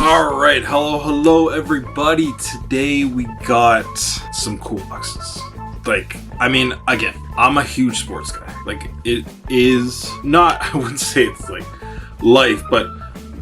Alright, hello everybody. Today we got some cool boxes. Again, I'm a huge sports guy. It is not, I wouldn't say it's like life, but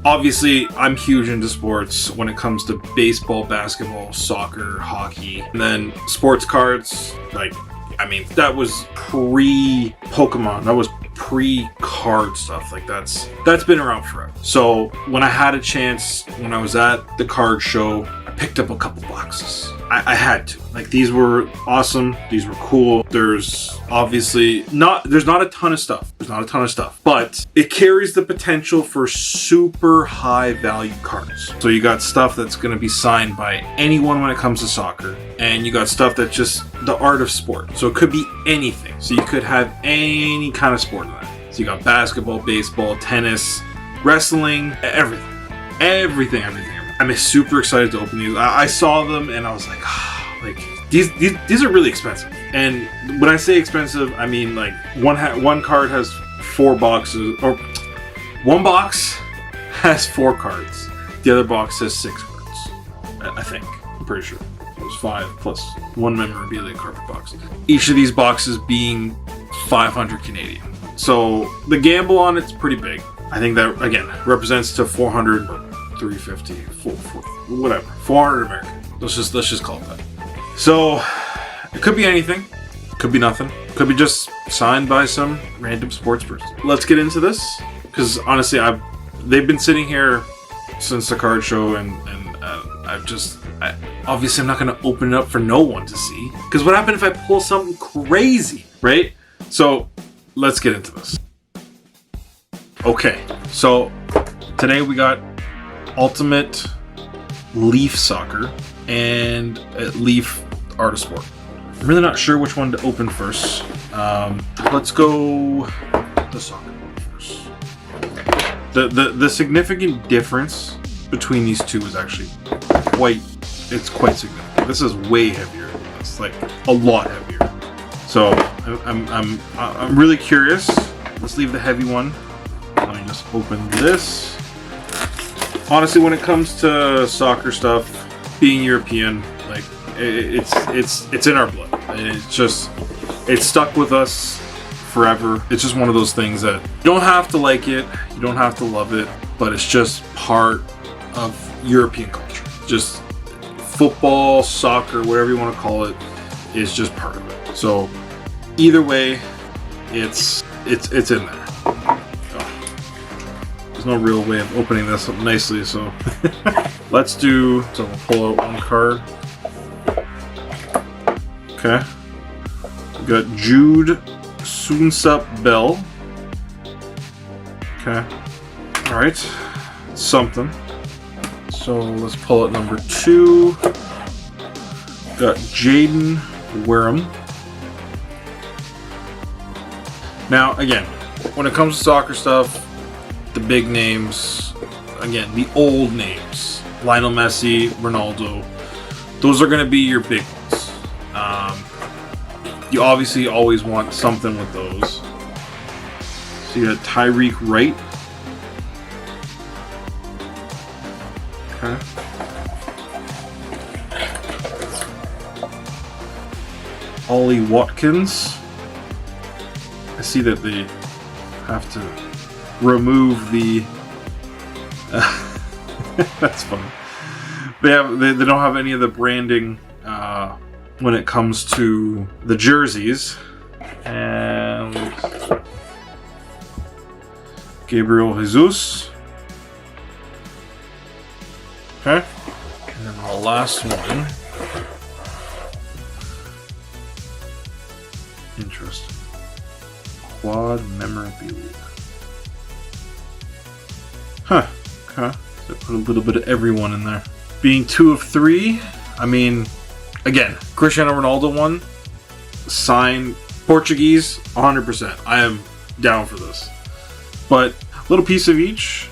obviously I'm huge into sports when it comes to baseball, basketball, soccer, hockey, and then sports cards. That was pre-Pokemon. That was pre-card stuff. That's been around forever. So when I had a chance, when I was at the card show, I picked up a couple boxes. I had to. These were awesome. These were cool. There's obviously there's not a ton of stuff. But it carries the potential for super high value cards. So you got stuff that's going to be signed by anyone when it comes to soccer. And you got stuff that's just the art of sport. So it could be anything. So you could have any kind of sport in that. So you got basketball, baseball, tennis, wrestling, everything. I'm super excited to open these. I saw them and I was like, these are really expensive. And when I say expensive, I mean one card has 4 boxes, or one box has 4 cards. The other box has 6 cards. I think. I'm pretty sure. It was 5 plus 1 memorabilia carpet box. Each of these boxes being 500 Canadian. So the gamble on it's pretty big. I think that again represents to 400. 350, 400 American. Let's just call it that. So it could be anything, could be nothing, could be just signed by some random sports person. Let's get into this because honestly, they've been sitting here since the card show, and obviously I'm not going to open it up for no one to see because what happened if I pull something crazy, right? So let's get into this. Okay, so today we got Ultimate Leaf Soccer and Leaf Art of Sport. I'm really not sure which one to open first. Let's go the soccer one first. The significant difference between these two is actually quite significant. This is way heavier than this, a lot heavier. So I'm really curious. Let's leave the heavy one. Let me just open this. Honestly, when it comes to soccer stuff, being European, it's in our blood. It's stuck with us forever. It's just one of those things that you don't have to like it, you don't have to love it, but it's just part of European culture. Just football, soccer, whatever you want to call it, is just part of it. So either way, it's in there. There's no real way of opening this up nicely, so we'll pull out one card. Okay. We got Jude Soonsup-Bell. Okay. Alright. Something. So let's pull out number 2. Got Jaden Wareham. Now, again, when it comes to soccer stuff, the big names, again, the old names, Lionel Messi, Ronaldo, those are going to be your big ones. You obviously always want something with those. So you got Tyreek Wright. Okay. Ollie Watkins. I see that they have to remove the that's funny. They don't have any of the branding when it comes to the jerseys. And Gabriel Jesus. Okay. And then the last one. Interesting. Quad memorabilia. Huh. Okay. So put a little bit of everyone in there. Being 2 of 3, again, Cristiano Ronaldo one, signed Portuguese, 100%. I am down for this. But a little piece of each.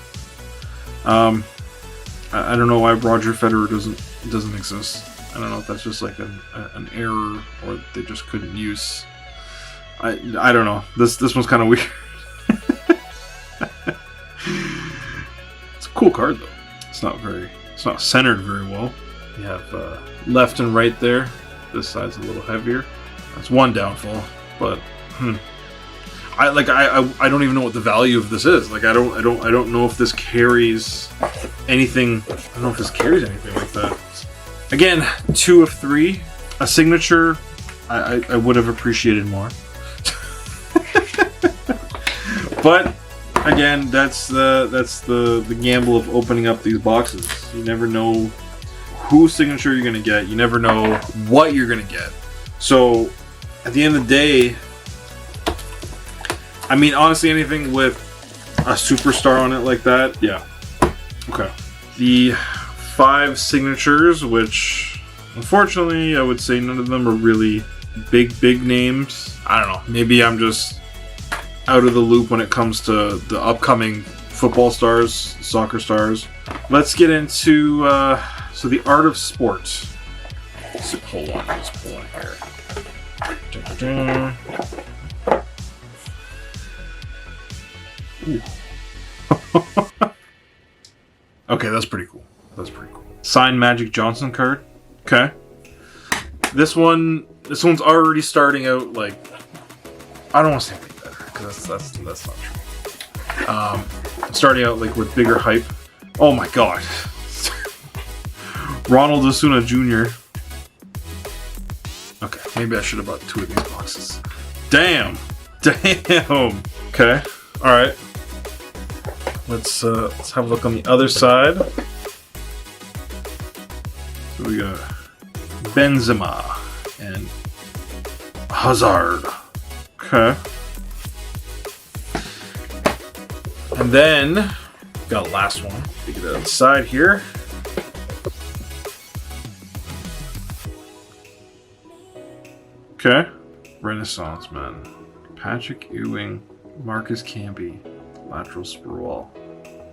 I don't know why Roger Federer doesn't exist. I don't know if that's just an error or they just couldn't use. I don't know. This one's kind of weird. It's a cool card though. It's not centered very well. You have left and right there. This side's a little heavier. That's one downfall, but I don't even know what the value of this is. Like I don't know if this carries anything. I don't know if this carries anything like that. Again, 2 of 3. A signature I would have appreciated more. But again, that's the gamble of opening up these boxes. You never know whose signature you're gonna get. You never know what you're gonna get. So at the end of the day, I mean, honestly, anything with a superstar on it like that, yeah. Okay. The 5 signatures, which unfortunately I would say none of them are really big names. I don't know. Maybe I'm just out of the loop when it comes to the upcoming football stars, soccer stars. Let's get into so the art of sport. So, hold on, let's pull in here. Okay, that's pretty cool. That's pretty cool. Signed Magic Johnson card. Okay. This one's already starting out like, I don't want to say way better because that's not true. Starting out like with bigger hype. Oh my god. Ronald Osuna Jr. Okay, maybe I should have bought 2 of these boxes. Damn. Okay. All right. Let's have a look on the other side. So we got Benzema and Hazard. Okay. And then got a last one. Take it outside here. Okay. Renaissance man. Patrick Ewing, Marcus Camby, Lateral Spurwall,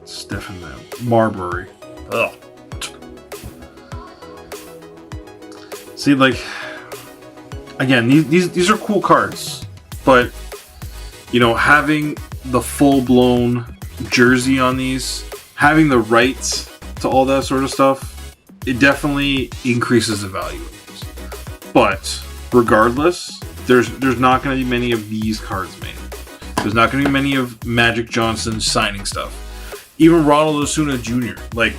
Stephen Marbury. Ugh. See, like, again, these are cool cards, but you know, having the full-blown jersey on these, having the rights to all that sort of stuff, it definitely increases the value of these. But regardless, there's not going to be many of these cards made. There's not going to be many of Magic Johnson signing stuff. Even Ronald Osuna Jr. Like,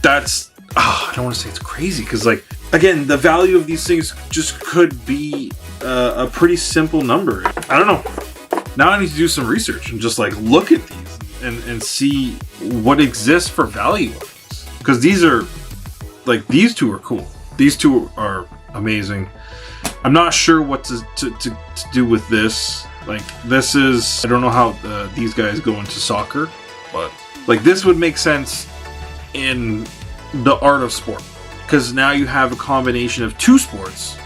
that's... I don't want to say it's crazy, because, like, again, the value of these things just could be a pretty simple number. I don't know. Now I need to do some research and just, like, look at these and see what exists for value of these. Because these are... Like, these 2 are cool. These 2 are amazing. I'm not sure what to do with this. Like, this is... I don't know how these guys go into soccer, but, like, this would make sense in the art of sport. Because now you have a combination of 2 sports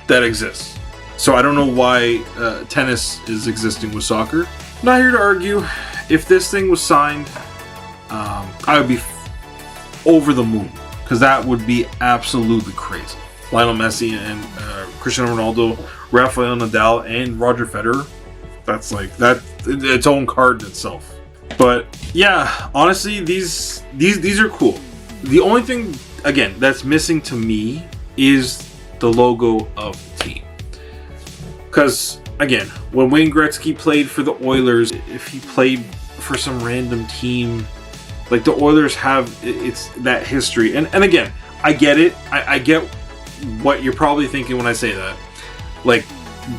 that exist. So I don't know why tennis is existing with soccer. Not here to argue. If this thing was signed, I would be over the moon. Because that would be absolutely crazy. Lionel Messi and Cristiano Ronaldo, Rafael Nadal, and Roger Federer. That's like that its own card in itself. But yeah, honestly, these are cool. The only thing, again, that's missing to me is the logo of the team. Because again, when Wayne Gretzky played for the Oilers, if he played for some random team, like the Oilers have it's that history. And again, I get it. I get what you're probably thinking when I say that. Like,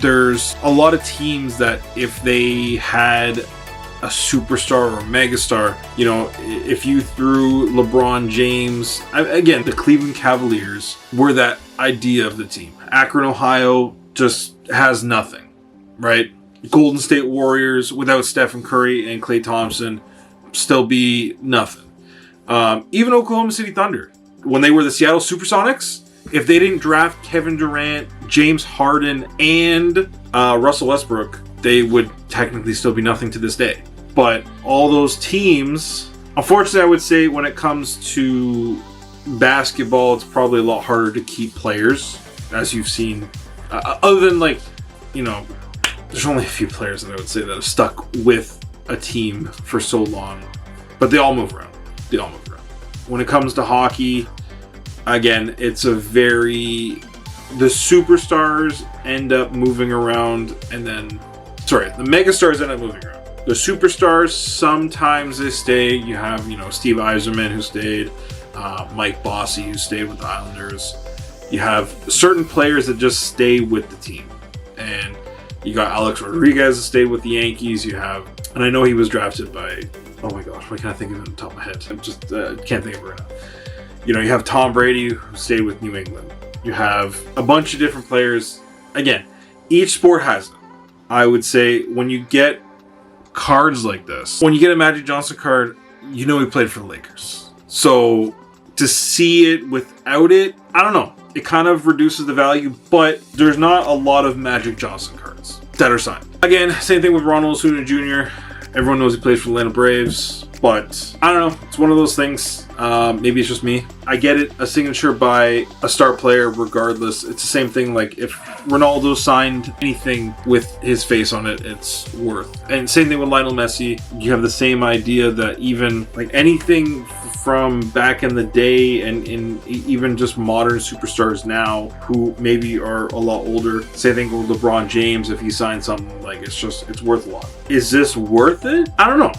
there's a lot of teams that if they had a superstar or a megastar, you know, if you threw LeBron James, again, the Cleveland Cavaliers were that idea of the team. Akron, Ohio just has nothing, right? Golden State Warriors without Stephen Curry and Klay Thompson still be nothing. Even Oklahoma City Thunder, when they were the Seattle Supersonics, if they didn't draft Kevin Durant, James Harden, and Russell Westbrook, they would technically still be nothing to this day. But all those teams, unfortunately, I would say when it comes to basketball, it's probably a lot harder to keep players, as you've seen. Other than, like, you know, there's only a few players that I would say that have stuck with a team for so long. But they all move around. when it comes to hockey, again, it's a very, the superstars end up moving around, and then, sorry, the megastars end up moving around. The superstars, sometimes they stay. You have, you know, Steve Yzerman who stayed, Mike Bossy who stayed with the Islanders. You have certain players that just stay with the team. And you got Alex Rodriguez that stayed with the Yankees. You have, and I know he was drafted by, oh my gosh, why can't I think of it on the top of my head? I just can't think of it right now. You know, you have Tom Brady who stayed with New England. You have a bunch of different players. Again, each sport has it. I would say when you get cards like this, when you get a Magic Johnson card, you know he played for the Lakers. So to see it without it, I don't know. It kind of reduces the value, but there's not a lot of Magic Johnson cards that are signed. Again, same thing with Ronald Acuna Jr. Everyone knows he plays for the Atlanta Braves, but I don't know. It's one of those things. Maybe it's just me. I get it. A signature by a star player, regardless. It's the same thing. Like if Ronaldo signed anything with his face on it, it's worth. And same thing with Lionel Messi. You have the same idea that even like anything from back in the day and even just modern superstars now who maybe are a lot older. Same thing with LeBron James. If he signed something, like it's worth a lot. Is this worth it? I don't know.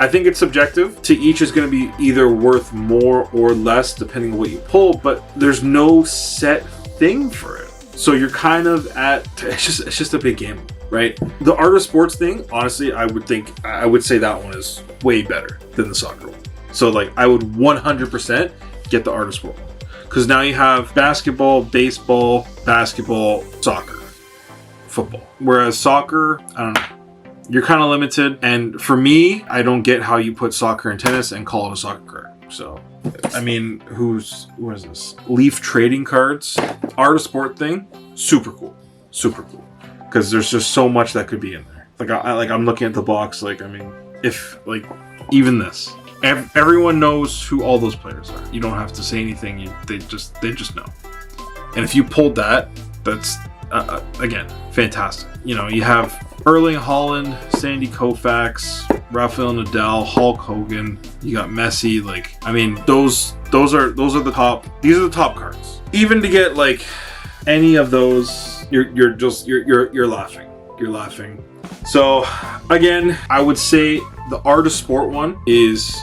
I think it's subjective. To each is going to be either worth more or less depending on what you pull, but there's no set thing for it. So you're kind of at, it's just a big gamble, right? The art of sports thing, honestly, I would say that one is way better than the soccer one. So like I would 100% get the art of sport one. Because now you have basketball, baseball, soccer, football. Whereas soccer, I don't know. You're kind of limited, and for me, I don't get how you put soccer and tennis and call it a soccer card. So, I mean, what is this? Leaf trading cards, art of sport thing, super cool, because there's just so much that could be in there. Like I'm looking at the box, like I mean, if like even this, everyone knows who all those players are. You don't have to say anything. They just know. And if you pulled that, that's again fantastic. You know, you have Erling Haaland, Sandy Koufax, Rafael Nadal, Hulk Hogan. You got Messi. Like, I mean, those are the top. These are the top cards. Even to get like any of those, you're laughing. You're laughing. So again, I would say the art of sport one is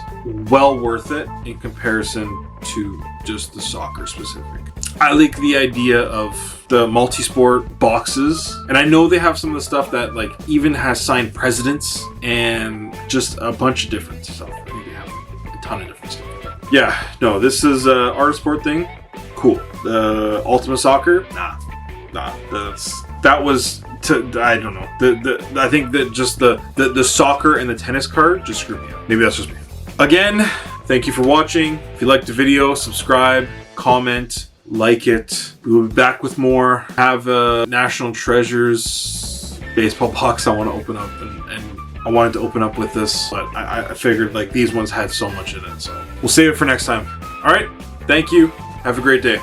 well worth it in comparison to just the soccer specific. I like the idea of the multi-sport boxes, and I know they have some of the stuff that like even has signed presidents and just a bunch of different stuff. I think they have a ton of different stuff. Yeah, no, this is art of sport thing. Cool. The Ultimate Soccer, nah. That was I don't know. I think that just the soccer and the tennis card just screwed me up. Maybe that's just me. Again, thank you for watching. If you liked the video, subscribe, comment, like it. We will be back with more. Have a National Treasures baseball box I want to open up, and I wanted to open up with this, but I figured like these ones had so much in it, so we'll save it for next time. All right, thank you. Have a great day.